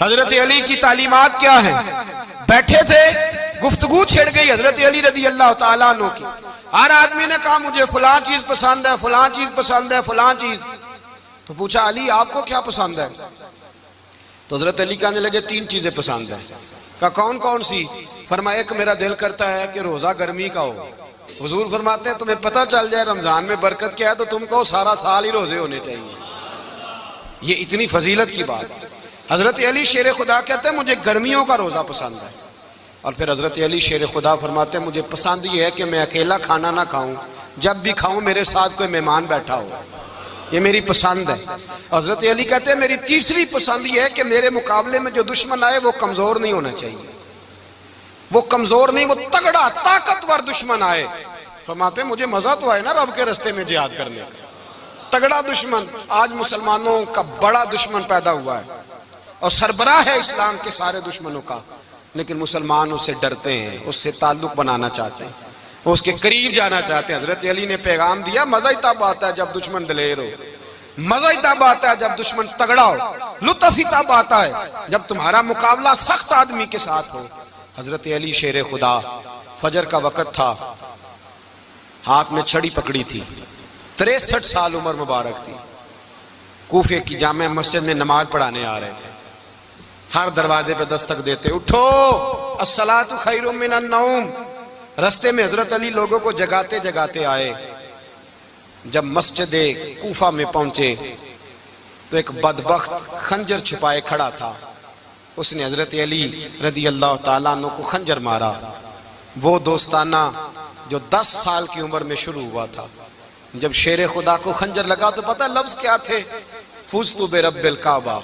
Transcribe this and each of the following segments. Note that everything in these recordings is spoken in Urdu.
حضرت علی کی تعلیمات کیا ہیں؟ بیٹھے تھے، گفتگو چھڑ گئی حضرت علی رضی اللہ تعالیٰ عنہ کی. ہر آدمی نے کہا مجھے فلاں چیز پسند ہے، فلاں چیز پسند ہے، فلاں چیز. تو پوچھا علی آپ کو کیا پسند ہے؟ تو حضرت علی کہنے لگے 3 چیزیں پسند ہیں. کہا کون کون سی؟ فرمایا ایک میرا دل کرتا ہے کہ روزہ گرمی کا ہو. حضور فرماتے ہیں تمہیں پتہ چل جائے رمضان میں برکت کیا ہے تو تم کو سارا سال ہی روزے ہونے چاہیے. یہ اتنی فضیلت کی بات. حضرت علی شیر خدا کہتے ہیں مجھے گرمیوں کا روزہ پسند ہے. اور پھر حضرت علی شیر خدا فرماتے ہیں مجھے پسند یہ ہے کہ میں اکیلا کھانا نہ کھاؤں، جب بھی کھاؤں میرے ساتھ کوئی مہمان بیٹھا ہو. یہ میری پسند ہے. حضرت علی کہتے ہیں میری تیسری پسند یہ ہے کہ میرے مقابلے میں جو دشمن آئے وہ کمزور نہیں ہونا چاہیے. وہ کمزور نہیں، وہ تگڑا طاقتور دشمن آئے. فرماتے ہیں مجھے مزہ تو آئے نا رب کے رستے میں جہاد کرنے کا. تگڑا دشمن. آج مسلمانوں کا بڑا دشمن پیدا ہوا ہے اور سربراہ ہے اسلام کے سارے دشمنوں کا، لیکن مسلمان اس سے ڈرتے ہیں، اس سے تعلق بنانا چاہتے ہیں، اس کے قریب جانا چاہتے ہیں. حضرت علی نے پیغام دیا مزہ ہی تب آتا ہے جب دشمن دلیر ہو، مزہ ہی تب آتا ہے جب دشمن تگڑا ہو، لطف ہی تب آتا ہے جب تمہارا مقابلہ سخت آدمی کے ساتھ ہو. حضرت علی شیر خدا، فجر کا وقت تھا، ہاتھ میں چھڑی پکڑی تھی، 63 سال عمر مبارک تھی. کوفے کی جامع مسجد میں نماز پڑھانے آ رہے تھے. ہر دروازے پہ دستک دیتے اٹھو الصلاۃ خیر من النوم. رستے میں حضرت علی لوگوں کو جگاتے جگاتے آئے. جب مسجد کوفہ میں پہنچے تو ایک بدبخت خنجر چھپائے کھڑا تھا. اس نے حضرت علی رضی اللہ تعالیٰ عنہ کو خنجر مارا. وہ دوستانہ جو 10 سال کی عمر میں شروع ہوا تھا. جب شیر خدا کو خنجر لگا تو پتہ لفظ کیا تھے؟ فزت برب الکعبہ.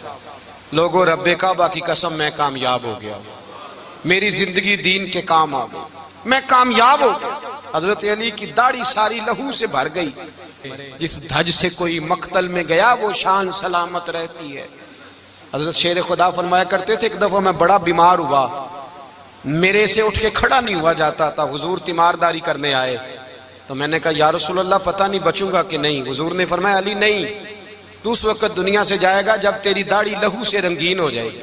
لوگوں رب کعبہ کی قسم میں کامیاب ہو گیا، میری زندگی دین کے کام آ گئی، میں کامیاب ہو گیا. حضرت علی کی داڑھی ساری لہو سے بھر گئی. جس دھج سے کوئی مقتل میں گیا وہ شان سلامت رہتی ہے. حضرت شیر خدا فرمایا کرتے تھے ایک دفعہ میں بڑا بیمار ہوا، میرے سے اٹھ کے کھڑا نہیں ہوا جاتا تھا. حضور تیمارداری کرنے آئے تو میں نے کہا یا رسول اللہ پتہ نہیں بچوں گا کہ نہیں. حضور نے فرمایا علی نہیں، تو اس وقت دنیا سے جائے گا جب تیری داڑھی لہو سے رنگین ہو جائے گی.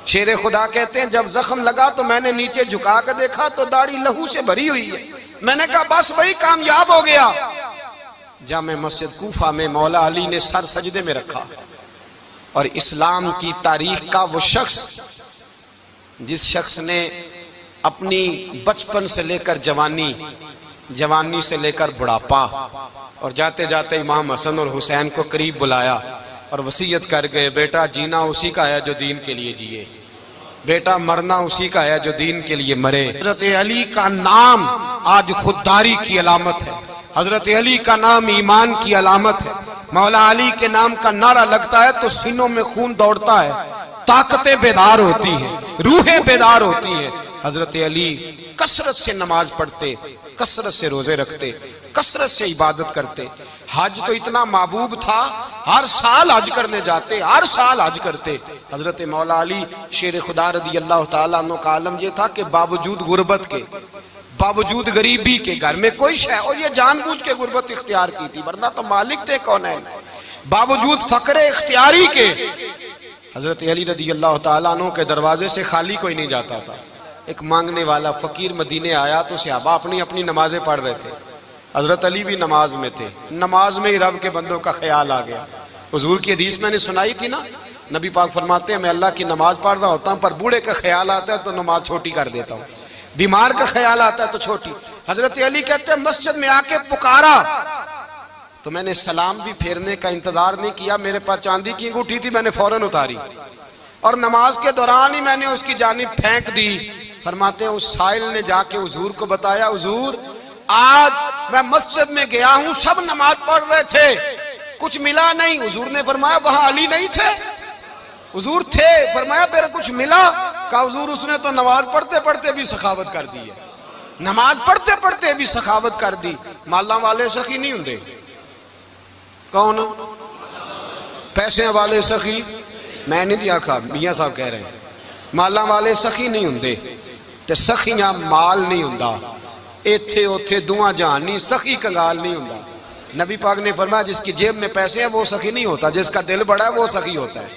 شیر خدا کہتے ہیں جب زخم لگا تو میں نے نیچے جھکا کر دیکھا تو داڑھی لہو سے بھری ہوئی ہے. میں نے کہا بس وہی کامیاب ہو گیا. جامع مسجد کوفہ میں مولا علی نے سر سجدے میں رکھا اور اسلام کی تاریخ کا وہ شخص جس شخص نے اپنی بچپن سے لے کر جوانی، جوانی سے لے کر بڑھاپا اور جاتے جاتے امام حسن اور حسین کو قریب بلایا اور وصیت کر گئے بیٹا جینا اسی کا ہے جو دین کے لیے جیے، بیٹا مرنا اسی کا ہے جو دین کے لیے مرے. حضرت علی کا نام آج خودداری کی علامت ہے. حضرت علی کا نام ایمان کی علامت ہے. مولا علی کے نام کا نعرہ لگتا ہے تو سینوں میں خون دوڑتا ہے، طاقتیں بیدار ہوتی ہیں، روحیں بیدار ہوتی ہیں. حضرت علی کثرت سے نماز پڑھتے، کثرت سے روزے رکھتے، کثرت سے عبادت کرتے. حج تو اتنا محبوب تھا ہر سال حج کرنے جاتے، ہر سال حج کرتے. حضرت مولا علی شیر خدا رضی اللہ تعالیٰ عنہ کا عالم یہ تھا کہ باوجود غربت کے، باوجود غریبی کے، گھر میں کوئی شے، اور یہ جان بوجھ کے غربت اختیار کی تھی ورنہ تو مالک تھے کونین، باوجود فقر اختیاری کے حضرت علی رضی اللہ تعالیٰ عنہ کے دروازے سے خالی کوئی نہیں جاتا تھا. ایک مانگنے والا فقیر مدینے آیا تو صحابہ اپنی اپنی نمازیں پڑھ رہے تھے. حضرت علی بھی نماز میں تھے. نماز میں ہی رب کے بندوں کا خیال آ گیا. حضور کی حدیث میں نے سنائی تھی نا، نبی پاک فرماتے ہیں میں اللہ کی نماز پڑھ رہا ہوتا ہوں پر بوڑھے کا خیال آتا ہے تو نماز چھوٹی کر دیتا ہوں، بیمار کا خیال آتا ہے تو چھوٹی. حضرت علی کہتے ہیں مسجد میں آ کے پکارا تو میں نے سلام بھی پھیرنے کا انتظار نہیں کیا، میرے پاس چاندی کی انگوٹھی تھی میں نے فوراً اتاری اور نماز کے دوران ہی میں نے اس کی جانب پھینک دی. فرماتے ہیں اس سائل نے جا کے حضور کو بتایا حضور آج میں مسجد میں گیا ہوں، سب نماز پڑھ رہے تھے، کچھ ملا نہیں. حضور نے فرمایا وہاں علی نہیں تھے؟ حضور تھے. فرمایا پھر کچھ ملا؟ کہا حضور اس نے تو نماز پڑھتے پڑھتے بھی سخاوت کر دی ہے، نماز پڑھتے پڑھتے بھی سخاوت کر دی. مالاں والے سخی نہیں ہوندے؟ کون؟ پیسے والے سخی؟ میں نہیں دیا کھا، میاں صاحب کہہ رہے ہیں مالاں والے سخی نہیں ہوندے تے سخیاں مال نہیں ہوندا. ایتھے اوتھے دعا جہان نہیں، سخی کنگال نہیں ہوندا. نبی پاک نے فرمایا جس کی جیب میں پیسے ہیں وہ سخی نہیں ہوتا، جس کا دل بڑا ہے وہ سخی ہوتا ہے.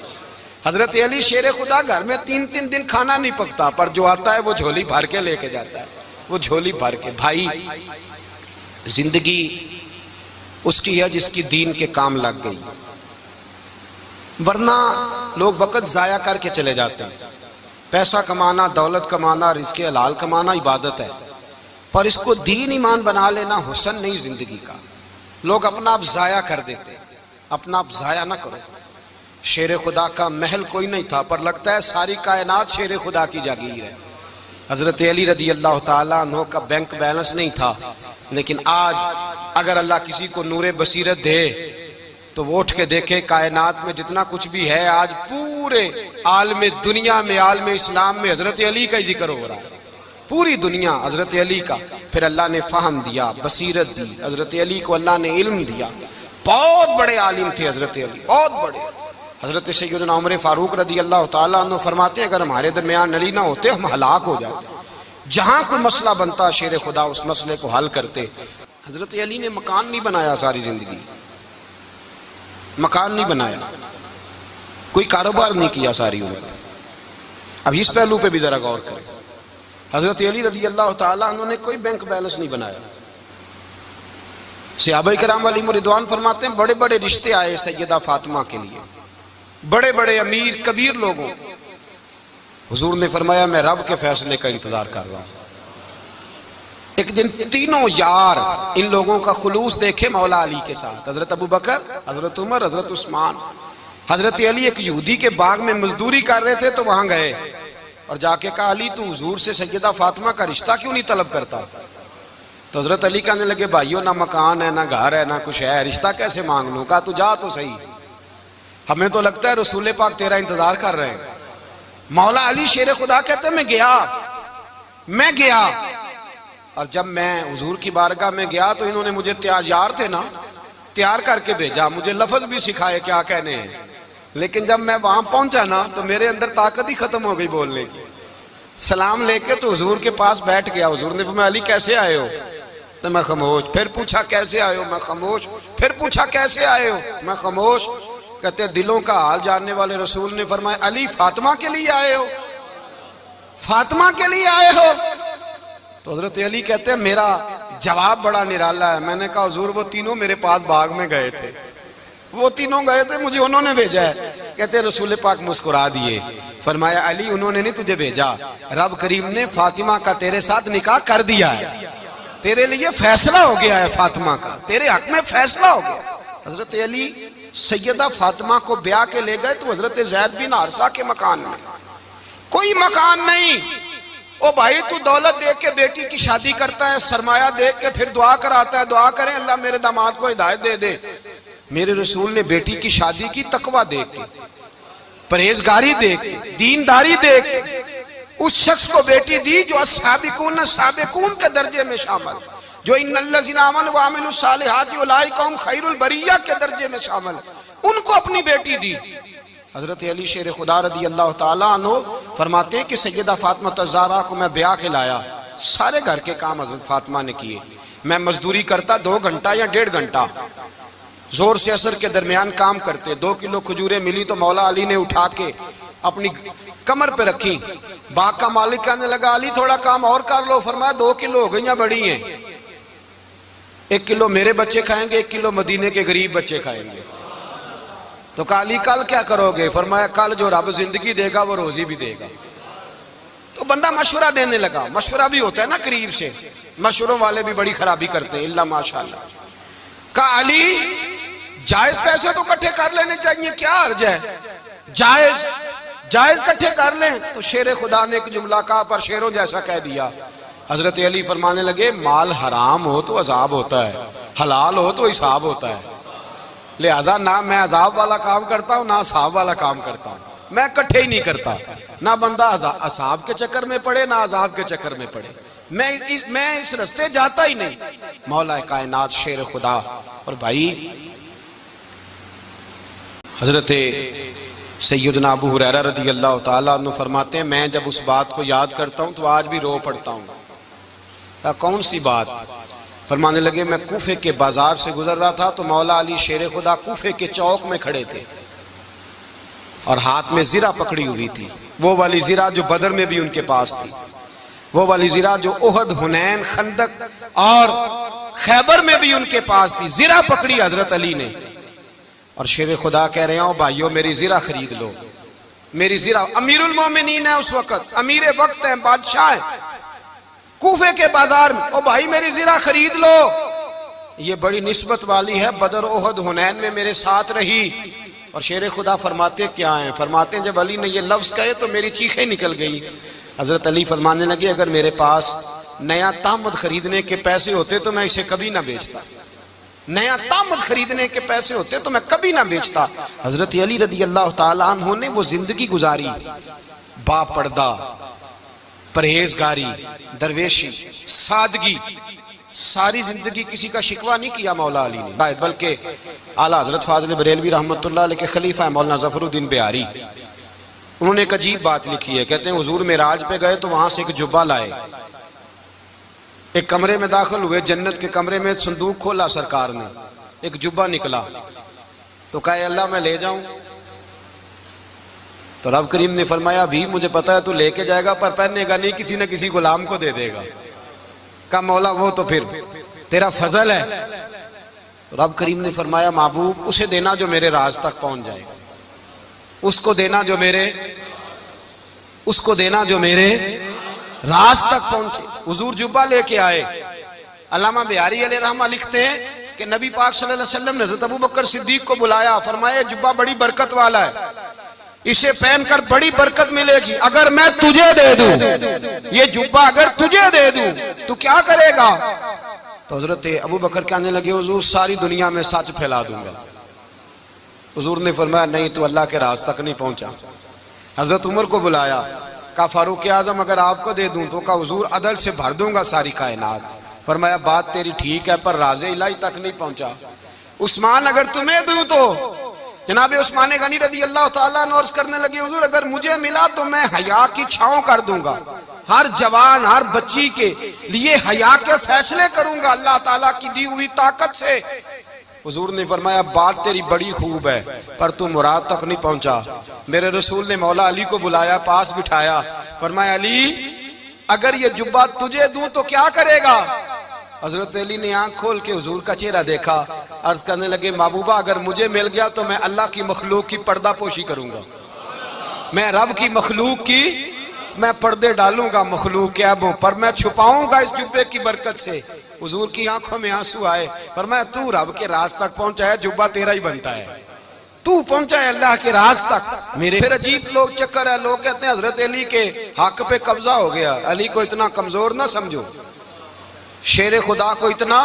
حضرت علی شیر خدا گھر میں 3 دن کھانا نہیں پکتا، پر جو آتا ہے وہ جھولی بھر کے لے کے جاتا ہے، وہ جھولی بھر کے۔ بھائی زندگی اس کی ہے جس کی دین کے کام لگ گئی، ورنہ لوگ وقت ضائع کر کے چلے جاتے ہیں۔ پیسہ کمانا، دولت کمانا، رزق حلال کمانا عبادت ہے، پر اس کو دین ایمان بنا لینا حسن نہیں زندگی کا۔ لوگ اپنا آپ ضائع کر دیتے، اپنا آپ ضائع نہ کرو۔ شیر خدا کا محل کوئی نہیں تھا، پر لگتا ہے ساری کائنات شیر خدا کی جاگیر ہے۔ حضرت علی رضی اللہ تعالیٰ عنہ کا بینک بیلنس نہیں تھا، لیکن آج اگر اللہ کسی کو نور بصیرت دے تو وہ اٹھ کے دیکھے کائنات میں جتنا کچھ بھی ہے، آج پورے عالم دنیا میں، عالم اسلام میں حضرت علی کا ہی ذکر ہو رہا ہے، پوری دنیا حضرت علی کا۔ پھر اللہ نے فہم دیا، بصیرت دی، حضرت علی کو اللہ نے علم دیا۔ بہت بڑے عالم تھے حضرت علی، بہت بڑے۔ حضرت سیدنا عمر فاروق رضی اللہ تعالیٰ عنہ فرماتے ہیں اگر ہمارے درمیان علی نہ ہوتے ہم ہلاک ہو جاتے، جہاں کوئی مسئلہ بنتا شیر خدا اس مسئلے کو حل کرتے۔ حضرت علی نے مکان نہیں بنایا ساری زندگی، مکان نہیں بنایا، کوئی کاروبار نہیں کیا ساری عمر۔ اب اس پہلو پہ بھی ذرا غور کریں، حضرت علی رضی اللہ تعالیٰ عنہ نے کوئی بینک بیلنس نہیں بنایا۔ صحابہ کرام علیہم رضوان فرماتے ہیں بڑے بڑے رشتے آئے سیدہ فاطمہ کے لیے، بڑے بڑے امیر کبیر لوگوں، حضور نے فرمایا میں رب کے فیصلے کا انتظار کر رہا ہوں۔ ایک دن تینوں یار ان لوگوں کا خلوص دیکھے مولا علی کے ساتھ، حضرت ابو بکر، حضرت عمر، حضرت عثمان۔ حضرت علی ایک یہودی کے باغ میں مزدوری کر رہے تھے تو وہاں گئے اور جا کے کہا علی تو حضور سے سیدہ فاطمہ کا رشتہ کیوں نہیں طلب کرتا؟ تو حضرت علی کہنے لگے بھائیو نہ مکان ہے، نہ گھر ہے، نہ کچھ ہے، رشتہ کیسے مانگ لوں؟ کہا تو جا تو صحیح، ہمیں تو لگتا ہے رسول پاک تیرا انتظار کر رہے ہیں۔ مولا علی شیر خدا کہتے ہیں میں گیا اور جب میں حضور کی بارگاہ میں گیا تو انہوں نے مجھے یار تھے نا، تیار کر کے بھیجا، مجھے لفظ بھی سکھائے کیا کہنے ہیں، لیکن جب میں وہاں پہنچا نا تو میرے اندر طاقت ہی ختم ہو گئی بولنے کی۔ سلام لے کے تو حضور کے پاس بیٹھ گیا، حضور نے فرمایا علی کیسے آئے ہو؟ تو میں خاموش۔ پھر پوچھا کیسے آئے ہو؟ میں خاموش۔ پھر پوچھا کیسے آئے ہو؟ میں خاموش۔ کہتے دلوں کا حال جاننے والے رسول نے فرمایا علی فاطمہ کے لیے آئے ہو؟ فاطمہ کے لیے آئے ہو؟ تو حضرت علی کہتے ہیں میرا جواب بڑا نرالا ہے۔ میں نے کہا حضور وہ تینوں میرے پاس باغ میں گئے تھے، وہ تینوں گئے تھے، مجھے انہوں نے بھیجا ہے۔ کہتے ہیں رسول پاک مسکرا دیے، فرمایا علی انہوں نے نہیں تجھے بھیجا، رب کریم نے فاطمہ کا تیرے ساتھ نکاح کر دیا ہے، تیرے لیے فیصلہ ہو گیا ہے، فاطمہ کا تیرے حق میں فیصلہ ہو گیا۔ حضرت علی سیدہ فاطمہ کو بیاہ کے لے گئے تو حضرت زید بن حارثہ کے مکان میں، کوئی مکان نہیں۔ او بھائی تو دولت دیکھ کے بیٹی کی شادی کرتا ہے، سرمایہ دیکھ کے پھر دعا کراتا ہے، دعا کریں اللہ میرے داماد کو ہدایت دے دے۔ میرے رسول نے بیٹی کی شادی کی تقوی دیکھ کے، پرہیزگاری دیکھ کے، دینداری دیکھ کے، اس شخص کو بیٹی دی جو السابقون سابقون کے درجے میں شامل، جو ان الذین آمنوا وعملوا الصالحات اولئک هم خیر البریہ کے درجے میں شامل، ان کو اپنی بیٹی دی۔ حضرت علی شیر خدا رضی اللہ تعالیٰ عنہ فرماتے ہیں کہ سیدہ فاطمہ الزہرا کو میں بیاہ کے لایا، سارے گھر کے کام حضرت فاطمہ نے کیے، میں مزدوری کرتا 2 گھنٹہ یا 1.5 گھنٹہ، زور سے عصر کے درمیان کام کرتے، 2 کلو کھجوریں ملی تو مولا علی نے اٹھا کے اپنی کمر پہ رکھی۔ باغ کا مالک کہنے لگا علی تھوڑا کام اور کر لو، فرمایا 2 کلو ہو گئی ہیں، بڑی ہیں، 1 کلو میرے بچے کھائیں گے، 1 کلو مدینے کے غریب بچے کھائیں گے۔ تو کہا علی کل کیا کرو گے؟ فرمایا کل جو رب زندگی دے گا وہ روزی بھی دے گا۔ تو بندہ مشورہ دینے لگا، مشورہ بھی ہوتا ہے نا قریب سے، مشوروں والے بھی بڑی خرابی کرتے ہیں اللہ ماشاءاللہ۔ کہا علی جائز پیسے تو کٹھے کر لینے چاہیے، کیا حرج ہے، جائز کٹھے کر لیں۔ تو شیر خدا نے ایک جملہ کہا پر شیروں جیسا کہہ دیا۔ حضرت علی فرمانے لگے مال حرام ہو تو عذاب ہوتا ہے، حلال ہو تو حساب ہوتا ہے، لہذا نہ میں عذاب والا کام کرتا ہوں نہ حساب والا کام کرتا ہوں، میں کٹھے ہی نہیں کرتا، نہ بندہ عذاب کے چکر میں پڑے نہ عذاب کے چکر میں پڑے، میں اس رستے جاتا ہی نہیں۔ مولا کائنات شیر خدا۔ اور بھائی حضرت سیدنا ابو ہریرہ رضی اللہ تعالیٰ عنہ فرماتے ہیں میں جب اس بات کو یاد کرتا ہوں تو آج بھی رو پڑتا ہوں۔ کون سی بات؟ فرمانے لگے میں کوفے کے بازار سے گزر رہا تھا تو مولا علی شیر خدا کوفے کے چوک میں کھڑے تھے، اور ہاتھ میں زرہ پکڑی ہوئی تھی، وہ والی زرہ جو بدر میں بھی ان کے پاس تھی، وہ والی زرہ جو احد، حنین، خندق اور خیبر میں بھی ان کے پاس تھی۔ زرہ پکڑی حضرت علی نے، اور شیر خدا کہہ رہے ہیں بھائیو میری زرہ خرید لو، میری زرہ۔ امیر المومنین ہے اس وقت، امیر وقت ہیں، بادشاہ ہیں کوفے کے بازار میں، او بھائی میری زرہ خرید لو، یہ بڑی نسبت والی ہے، بدر، احد، حنین میں میرے ساتھ رہی۔ اور شیر خدا فرماتے کیا ہیں؟ فرماتے ہیں جب علی نے یہ لفظ کہے تو میری چیخیں نکل گئی۔ حضرت علی فرمانے لگے اگر میرے پاس نیا تامد خریدنے کے پیسے ہوتے تو میں اسے کبھی نہ بیچتا، نیا تامد خریدنے کے پیسے ہوتے تو میں کبھی نہ بیچتا۔ حضرت علی رضی اللہ تعالیٰ عنہ نے وہ زندگی گزاری، با پردہ، پرہیزگاری، درویشی، سادگی، ساری زندگی کسی کا شکوہ نہیں کیا مولا علی نے، بلکہ اعلیٰ حضرت فاضل بریلوی رحمۃ اللہ علیہ کے خلیفہ مولانا ظفر الدین بہاری، انہوں نے ایک عجیب بات لکھی ہے، کہتے ہیں حضور معراج پہ گئے تو وہاں سے ایک جبہ لائے، ایک کمرے میں داخل ہوئے، جنت کے کمرے میں صندوق کھولا سرکار نے، ایک جبہ نکلا تو کہا اللہ میں لے جاؤں؟ تو رب کریم نے فرمایا بھی مجھے پتا ہے تو لے کے جائے گا پر پہننے گا نہیں، کسی نہ کسی غلام کو دے دے گا۔ کہا مولا وہ تو پھر تیرا فضل ہے۔ رب کریم نے فرمایا محبوب اسے دینا جو میرے راز تک پہنچ جائے، اس کو دینا جو میرے راز تک پہنچے۔ حضور جبہ لے کے آئے۔ علامہ بہاری علیہ رحمہ لکھتے ہیں کہ نبی پاک صلی اللہ علیہ وسلم نے حضرت ابوبکر صدیق کو بلایا، فرمایا جبہ بڑی برکت والا ہے، اسے پہن کر بڑی برکت ملے گی، اگر میں تجھے دے دوں، یہ جبہ اگر تجھے دے دوں تو کیا کرے گا؟ تو حضرت ابوبکر کہنے لگے حضور ساری دنیا میں سچ پھیلا دوں گا۔ حضور نے فرمایا نہیں تو اللہ کے راز تک نہیں پہنچا۔ حضرت عمر کو بلایا، کہا فاروق اعظم اگر آپ کو دے دوں تو کہا حضور عدل سے بھر دوں گا ساری کائنات۔ فرمایا بات تیری ٹھیک ہے پر راز الہی تک نہیں پہنچا۔ عثمان اگر تمہیں دوں تو جناب عثمان غنی رضی اللہ تعالیٰ عنہ عرض کرنے لگے حضور اگر مجھے ملا تو میں حیا کی چھاؤں کر دوں گا، ہر جوان ہر بچی کے لیے حیا کے فیصلے کروں گا اللہ تعالیٰ کی دی ہوئی طاقت سے۔ حضور نے فرمایا بات تیری بڑی خوب ہے پر تو مراد تک نہیں پہنچا۔ میرے رسول نے مولا علی کو بلایا، پاس بٹھایا، فرمایا علی اگر یہ جبہ تجھے دوں تو کیا کرے گا؟ حضرت علی نے آنکھ کھول کے حضور کا چہرہ دیکھا، عرض کرنے لگے محبوبہ اگر مجھے مل گیا تو میں اللہ کی مخلوق کی پردہ پوشی کروں گا، میں رب کی مخلوق کی میں پردے ڈالوں گا مخلوق کے عیبوں پر، میں چھپاؤں گا اس جبے کی برکت سے۔ حضور کی آنکھوں میں آنسو آئے، فرمایا تو رب کے راز تک پہنچا ہے، جبہ تیرا ہی بنتا ہے، تو پہنچا ہے اللہ کے راز تک میرے۔ پھر عجیب لوگ چکر ہے، لوگ کہتے ہیں حضرت علی کے حق پہ قبضہ ہو گیا، علی کو اتنا کمزور نہ سمجھو، شیر خدا کو اتنا،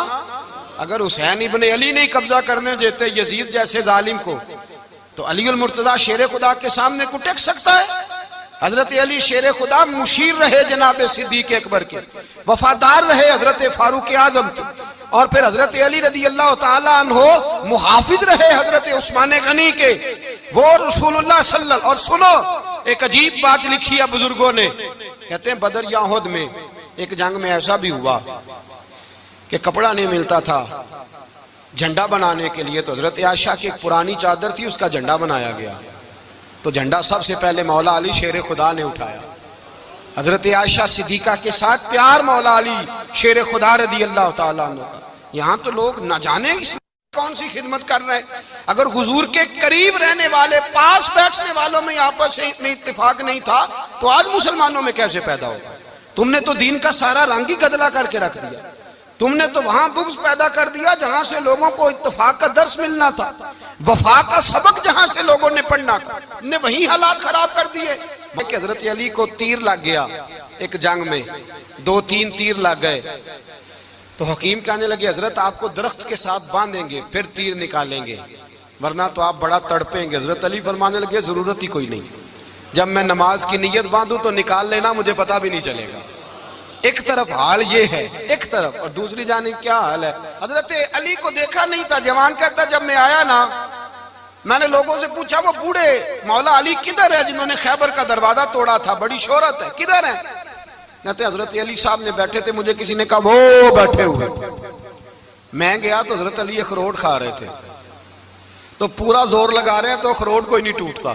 اگر حسین ابن علی نہیں قبضہ کرنے دیتے یزید جیسے ظالم کو تو علی المرتضیٰ شیر خدا کے سامنے کو ٹک سکتا ہے؟ حضرت علی شیر خدا مشیر رہے جناب صدیق اکبر کے، وفادار رہے حضرت فاروق اعظم کے، اور پھر حضرت علی رضی اللہ تعالیٰ عنہ محافظ رہے حضرت عثمان غنی کے، وہ رسول اللہ صلی اللہ علیہ وسلم۔ اور سنو ایک عجیب بات لکھی ہے بزرگوں نے، کہتے ہیں بدر یا احد میں ایک جنگ میں ایسا بھی ہوا کہ کپڑا نہیں ملتا تھا جھنڈا بنانے کے لیے، تو حضرت عائشہ کی ایک پرانی چادر تھی، اس کا جھنڈا بنایا گیا، تو جھنڈا سب سے پہلے مولا علی شیر خدا نے اٹھایا۔ حضرت عائشہ صدیقہ کے ساتھ پیار مولا علی شیر خدا رضی اللہ تعالیٰ عنہ کا۔ یہاں تو لوگ نہ جانے اس کون سی خدمت کر رہے ہیں، اگر حضور کے قریب رہنے والے پاس بیٹھنے والوں میں آپس میں اتفاق نہیں تھا تو آج مسلمانوں میں کیسے پیدا ہوگا؟ تم نے تو دین کا سارا رنگ ہی گدلا کر کے رکھ دیا، تم نے تو وہاں بغض پیدا کر دیا جہاں سے لوگوں کو اتفاق کا درس ملنا تھا، وفا کا سبق جہاں سے لوگوں نے پڑھنا تھا، نے وہی حالات خراب کر دیے۔ کہ حضرت علی کو تیر لگ گیا ایک جنگ میں، 2-3 تیر لگ گئے، تو حکیم کہنے لگے حضرت آپ کو درخت کے ساتھ باندھیں گے پھر تیر نکالیں گے ورنہ تو آپ بڑا تڑپیں گے۔ حضرت علی فرمانے لگے ضرورت ہی کوئی نہیں، جب میں نماز کی نیت باندھوں تو نکال لینا، مجھے پتا بھی نہیں چلے گا۔ ایک طرف حال یہ ہے، ایک طرف، اور دوسری جانب کیا حال ہے؟ حضرت علی کو دیکھا نہیں تھا، جوان کہتا جب میں آیا نا میں نے لوگوں سے پوچھا وہ بوڑھے مولا علی کدھر ہے جنہوں نے خیبر کا دروازہ توڑا تھا، بڑی شہرت ہے، کدھر ہیں؟ کہتے حضرت علی صاحب نے بیٹھے تھے، مجھے کسی نے کہا وہ بیٹھے ہوئے، میں گیا تو حضرت علی اخروٹ کھا رہے تھے، تو پورا زور لگا رہے ہیں تو اخروٹ کوئی نہیں ٹوٹتا،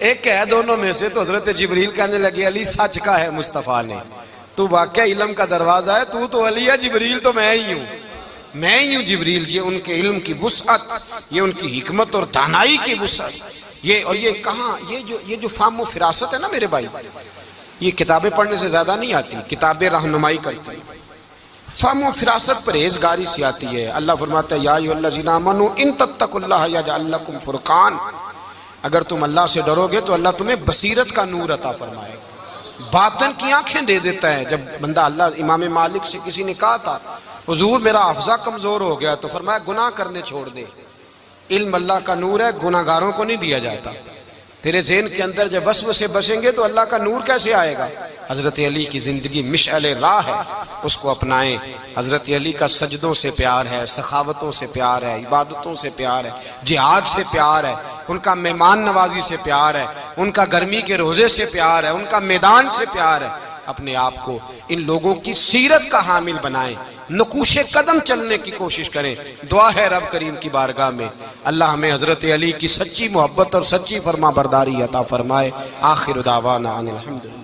ایک ہے دونوں میں سے، تو حضرت جبریل کہنے لگے علی سچ کا ہے مصطفیٰ نے، تو واقعہ علم کا دروازہ ہے، تو علی ہے، جبریل تو میں ہی ہوں جبریل۔ یہ ان کے علم کی وسعت، یہ ان کی حکمت اور دانائی کی وسعت، یہ کہاں یہ جو فہم و فراست ہے نا میرے بھائی، یہ کتابیں پڑھنے سے زیادہ نہیں آتی، کتابیں رہنمائی کرتی ہیں۔ فہم و فراست پرہیزگاری سے آتی ہے۔ اللہ فرماتا ہے یا ایھا الذین آمنوا ان تتقوا اللہ یجعل لکم فرقان، اگر تم اللہ سے ڈرو گے تو اللہ تمہیں بصیرت کا نور عطا فرمائے گا، باطن کی آنکھیں دے دیتا ہے۔ جب بندہ امام مالک سے کسی نے کہا تھا حضور میرا حافظہ کمزور ہو گیا، تو فرمایا گناہ کرنے چھوڑ دے، علم اللہ کا نور ہے، گناہ گاروں کو نہیں دیا جاتا۔ تیرے ذہن کے اندر جب وسوسے بسیں گے تو اللہ کا نور کیسے آئے گا؟ حضرت علی کی زندگی مشعل راہ ہے، اس کو اپنائیں۔ حضرت علی کا سجدوں سے پیار ہے، سخاوتوں سے پیار ہے، عبادتوں سے پیار ہے، جہاد سے پیار ہے، ان کا مہمان نوازی سے پیار ہے، ان کا گرمی کے روزے سے پیار ہے، ان کا میدان سے پیار ہے۔ اپنے آپ کو ان لوگوں کی سیرت کا حامل بنائیں، نقوش قدم چلنے کی کوشش کریں۔ دعا ہے رب کریم کی بارگاہ میں اللہ ہمیں حضرت علی کی سچی محبت اور سچی فرما برداری عطا فرمائے۔ آخر دعوانا ان الحمدللہ۔